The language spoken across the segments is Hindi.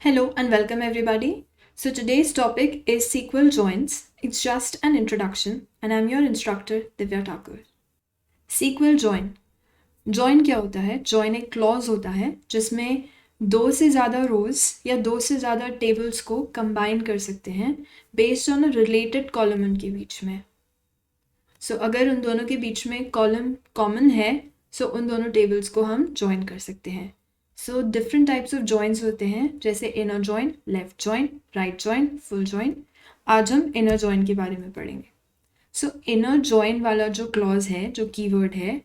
Hello and welcome everybody. So today's topic is SQL joins. It's just an introduction and I'm your instructor Divya Thakur. SQL join. Join क्या होता है? Join एक clause होता है जिसमें दो से ज़्यादा rows या दो से ज़्यादा tables को combine कर सकते हैं based on a related column उनके बीच में. So अगर उन दोनों के बीच में column common है so उन दोनों tables को हम join कर सकते हैं. So different types of joints होते हैं जैसे inner join, left join, right join, full join. आज हम इनर जॉइन के बारे में पढ़ेंगे. सो इनर जॉइन वाला जो क्लॉज है, जो कीवर्ड है,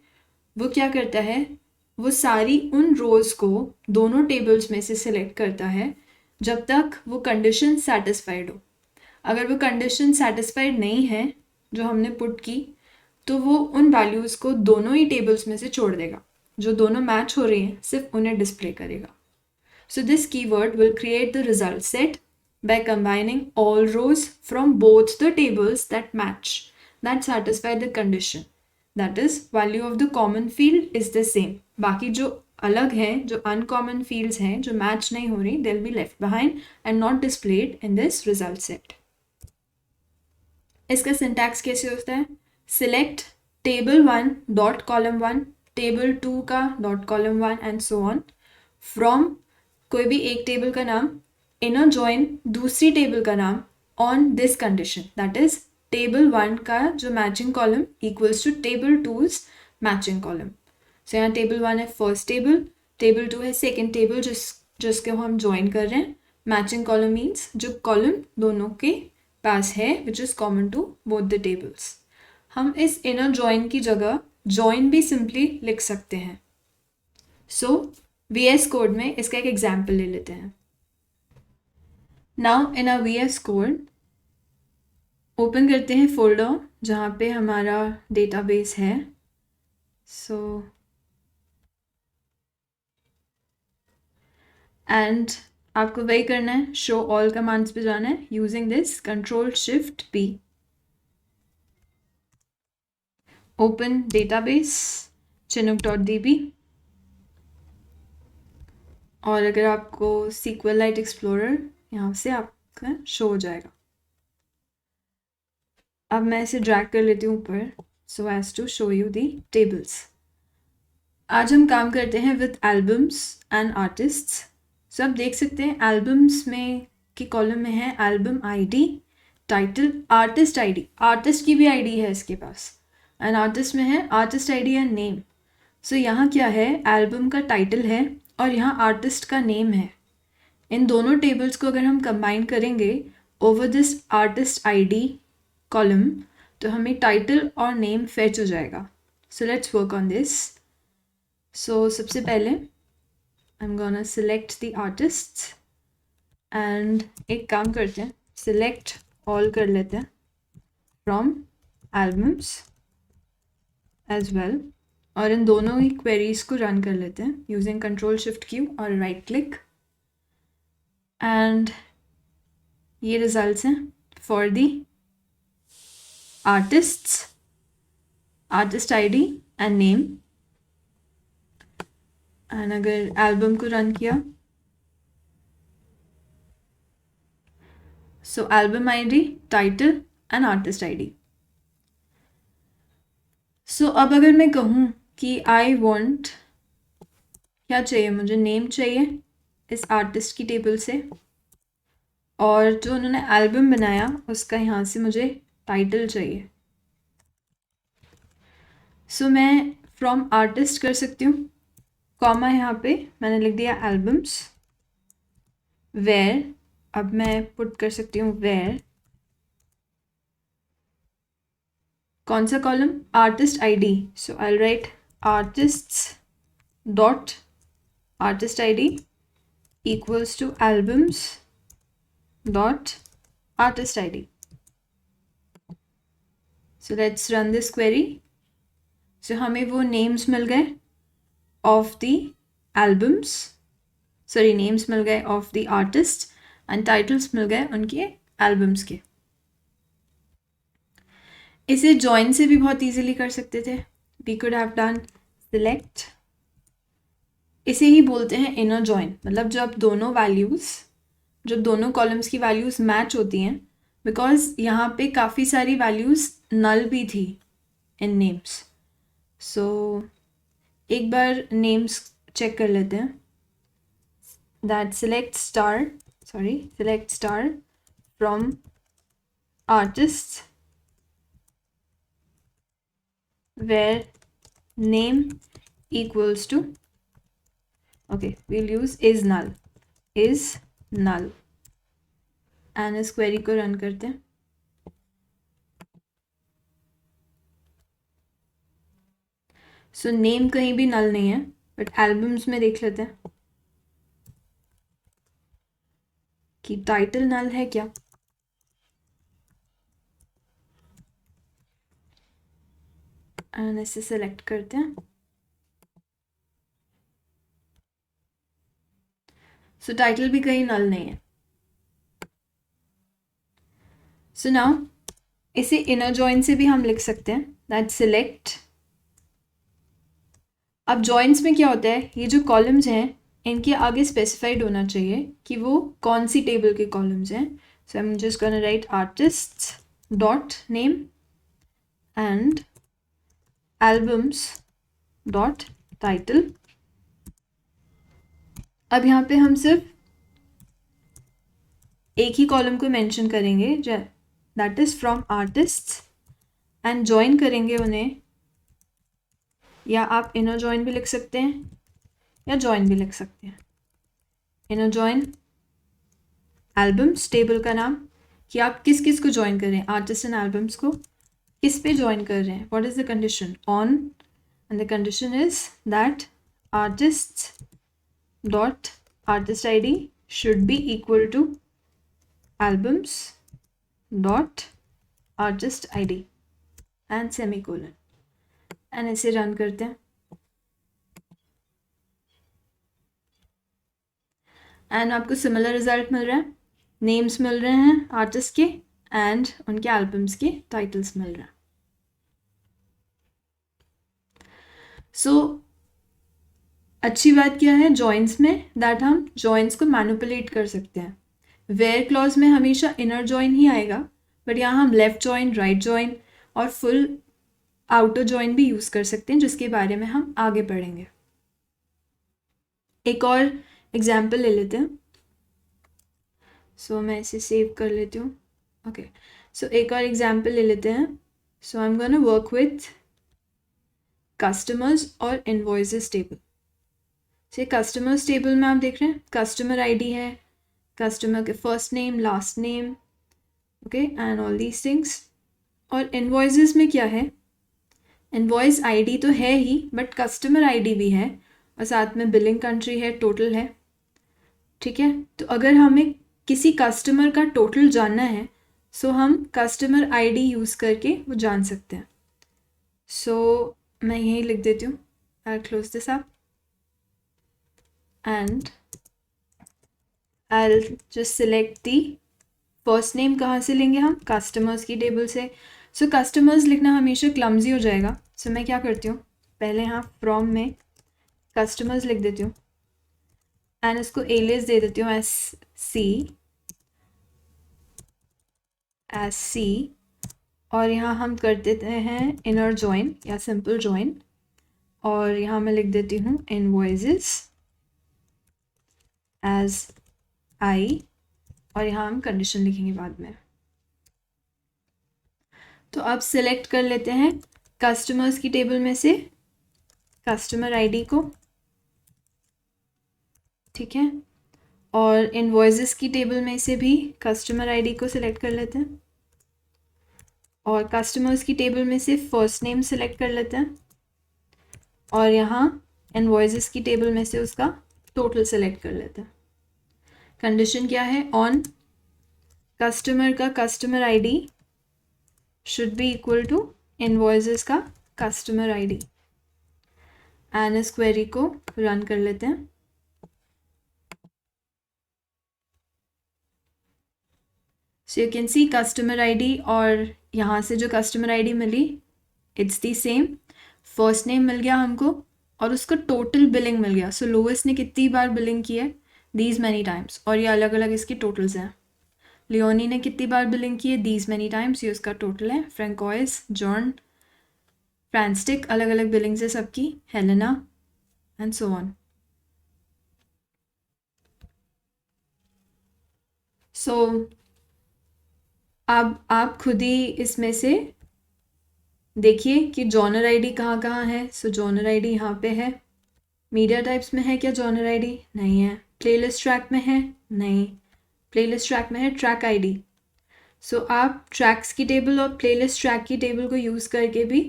वो क्या करता है? वो सारी उन रोज को दोनों टेबल्स में से सिलेक्ट करता है जब तक वो कंडीशन सेटिस्फाइड हो. अगर वो कंडीशन सेटिस्फाइड नहीं है जो हमने पुट की, तो वो उन वैल्यूज़ को दोनों ही टेबल्स में से छोड़ देगा. जो दोनों मैच हो रही हैं सिर्फ उन्हें डिस्प्ले करेगा. So this keyword will create the result set by combining all rows from both the tables that match, that satisfy the condition. That is, value of the common field is the same. बाकी जो अलग हैं, जो uncommon fields हैं, जो match नहीं हो रही, they'll be left behind and not displayed in this result set. इसका syntax कैसे होता है? Select table 1 dot column 1, table 2 का dot column 1 and so on from कोई भी एक टेबल का नाम, इनर जॉइन दूसरी टेबल का नाम on this condition, that is table 1 का जो matching column equals to table 2's matching column. So यहाँ टेबल 1 है फर्स्ट टेबल, टेबल 2 है सेकेंड टेबल जिसको हम ज्वाइन कर रहे हैं. मैचिंग कॉलम मीन्स जो कॉलम दोनों के पास है which is common to both the tables. हम इस इनर जॉइन की जगह जॉइन भी सिंपली लिख सकते हैं. सो VS कोड में इसका एक एग्जाम्पल ले लेते हैं. Now in a VS code open करते हैं फोल्डर जहाँ पे हमारा डेटाबेस है. सो एंड आपको वही करना है, शो ऑल कमांड्स पे जाना है using this Ctrl+Shift+P. Open database chinook.db. और अगर आपको SQLite एक्सप्लोरर यहाँ से आपका शो हो जाएगा. अब मैं इसे ड्रैग कर लेती हूँ ऊपर so as to show you the tables. आज हम काम करते हैं with albums and artists. So आप देख सकते हैं एल्बम्स में की कॉलम में है album ID, title, artist ID. Artist की भी ID है इसके पास एंड आर्टिस्ट में है आर्टिस्ट ID एंड नेम. सो यहाँ क्या है? एल्बम का टाइटल है और यहाँ आर्टिस्ट का नेम है. इन दोनों टेबल्स को अगर हम कंबाइन करेंगे over this artist ID column तो हमें टाइटल और नेम फेच हो जाएगा. So let's work on this. So सबसे पहले I am gonna select the artists and एक काम करते हैं, सिलेक्ट ऑल कर लेते हैं फ्रॉम एल्बम्स एज वेल. और इन दोनों ही क्वेरीज को रन कर लेते हैं यूजिंग Ctrl+Shift+Q और राइट क्लिक. एंड ये रिजल्ट्स हैं for the artists, artist ID and name. And अगर एल्बम को रन किया so album ID, title and artist ID. So अब अगर मैं कहूँ कि आई वॉन्ट, क्या चाहिए मुझे? नेम चाहिए इस आर्टिस्ट की टेबल से और जो उन्होंने एल्बम बनाया उसका यहाँ से मुझे टाइटल चाहिए. सो मैं फ्रॉम आर्टिस्ट कर सकती हूँ, कॉमा यहाँ पे मैंने लिख दिया एल्बम्स, वेयर. अब मैं पुट कर सकती हूँ वेयर, कौन सा column? Artist ID. So I right artists dot artist ID equals to albums dot artist ID. So let's run this query. So हमें वो names मिल गए of the albums, sorry names मिल गए of the artists and titles मिल गए उनके albums के. इसे join से भी बहुत easily कर सकते थे. We could have done select, इसे ही बोलते हैं इनर जॉइन. मतलब जब दोनों वैल्यूज़ जब दोनों कॉलम्स की वैल्यूज़ मैच होती हैं, बिकॉज यहाँ पे काफ़ी सारी वैल्यूज़ नल भी थी इन नेम्स. सो एक बार नेम्स चेक कर लेते हैं. That select star from artists where name equals to, okay, we'll use is null and इस क्वेरी को रन करते हैं. सो नेम कहीं भी नल नहीं है, बट एल्बम्स में देख लेते हैं कि टाइटल नल है क्या. एंड इसे सेलेक्ट करते हैं. सो टाइटल भी कहीं नल नहीं है. सो नाउ इसे इनर जॉइन से भी हम लिख सकते हैं. That select. अब जॉइंट्स में क्या होता है, ये जो कॉलम्स हैं इनके आगे स्पेसिफाइड होना चाहिए कि वो कौन सी टेबल के कॉलम्स हैं. So I am just gonna write artists dot name and albums dot title. अब यहाँ पे हम सिर्फ एक ही कॉलम को मेंशन करेंगे, that is from artists, and join करेंगे उन्हें. या आप इनर जॉइन भी लिख सकते हैं या जॉइन भी लिख सकते हैं. इनर जॉइन एल्बम्स टेबल का नाम, कि आप किस किस को ज्वाइन कर रहे हैं, आर्टिस्ट एंड एल्बम्स को किस पे ज्वाइन कर रहे हैं. What is the condition, on, and the condition is that artist dot artist ID should be equal to albums dot artist ID and semicolon. And इसे रन करते हैं. एंड आपको सिमिलर रिजल्ट मिल रहा है. नेम्स मिल रहे हैं आर्टिस्ट के एंड उनके एल्बम्स के टाइटल्स मिल रहे हैं. सो अच्छी बात क्या है जॉइंट्स में, दैट हम जॉइंट्स को मैनिपुलेट कर सकते हैं. वेयर क्लॉज में हमेशा इनर जॉइन ही आएगा, बट यहाँ हम लेफ्ट जॉइन, राइट जॉइन और फुल आउटर जॉइन भी यूज़ कर सकते हैं, जिसके बारे में हम आगे पढ़ेंगे. एक और एग्जाम्पल ले लेते हैं. सो मैं इसे सेव कर लेती हूँ. ओके, सो एक और एग्जाम्पल ले लेते हैं. So I am gonna work with customers और इनवॉइसेस टेबल. से कस्टमर्स टेबल में आप देख रहे हैं कस्टमर आईडी है, कस्टमर के first name, last name, okay, and all these things. और इनवॉइसेस में क्या है, इनवॉइस आईडी तो है ही, बट कस्टमर आईडी भी है और साथ में बिलिंग कंट्री है, टोटल है. ठीक है, तो अगर हमें किसी कस्टमर का टोटल जानना है, सो हम कस्टमर आईडी यूज़ करके वो जान सकते हैं. सो मैं यहीं लिख देती हूँ. आई close this up and I just select the first name. कहाँ से लेंगे हम, कस्टमर्स की टेबल से. सो कस्टमर्स लिखना हमेशा क्लमजी हो जाएगा. सो मैं क्या करती हूँ, पहले यहाँ फ्रॉम में कस्टमर्स लिख देती हूँ एंड इसको एलियस दे देती हूँ एस सी. और यहाँ हम कर देते हैं इनर जॉइन या सिंपल जॉइन, और यहाँ मैं लिख देती हूँ इनवॉइसेस एज आई, और यहाँ हम कंडीशन लिखेंगे बाद में. तो अब सिलेक्ट कर लेते हैं कस्टमर्स की टेबल में से कस्टमर आईडी को. ठीक है, और इनवॉइसेस की टेबल में से भी कस्टमर आईडी को सिलेक्ट कर लेते हैं, और कस्टमर्स की टेबल में से फर्स्ट नेम सिलेक्ट कर लेते हैं, और यहाँ इनवॉइसेस की टेबल में से उसका टोटल सिलेक्ट कर लेते हैं. कंडीशन क्या है, ऑन कस्टमर का customer ID should be equal to invoices का कस्टमर आईडी. एंड इस क्वेरी को रन कर लेते हैं. So you can see customer ID और यहाँ से जो कस्टमर आईडी मिली it's the same. First name मिल गया हमको और उसका टोटल बिलिंग मिल गया. सो लोएस्ट ने कितनी बार बिलिंग की है, these many times, और ये अलग अलग इसकी टोटल्स हैं. लियोनी ने कितनी बार बिलिंग की है, these many times, ये उसका टोटल है. फ्रेंकोइस, जॉन, फ्रांस्टिक, अलग अलग बिलिंग्स है सबकी. Helena and so on. So अब आप खुद ही इसमें से देखिए कि जॉनर आईडी कहाँ कहाँ है. सो जॉनर आईडी यहाँ पे है. मीडिया टाइप्स में है क्या जॉनर आईडी? नहीं है. प्लेलिस्ट ट्रैक में है? नहीं. प्लेलिस्ट ट्रैक में है ट्रैक आईडी. सो आप ट्रैक्स की टेबल और प्लेलिस्ट ट्रैक की टेबल को यूज़ करके भी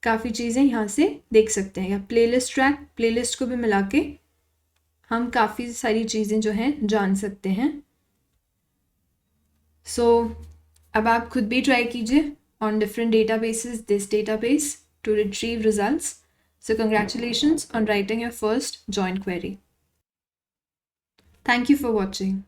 काफ़ी चीज़ें यहाँ से देख सकते हैं, या प्लेलिस्ट ट्रैक प्लेलिस्ट को भी मिला के हम काफ़ी सारी चीज़ें जो हैं जान सकते हैं. सो अब आप खुद भी ट्राई कीजिए on different databases, this database, to retrieve results. So congratulations on writing your first join query. Thank you for watching.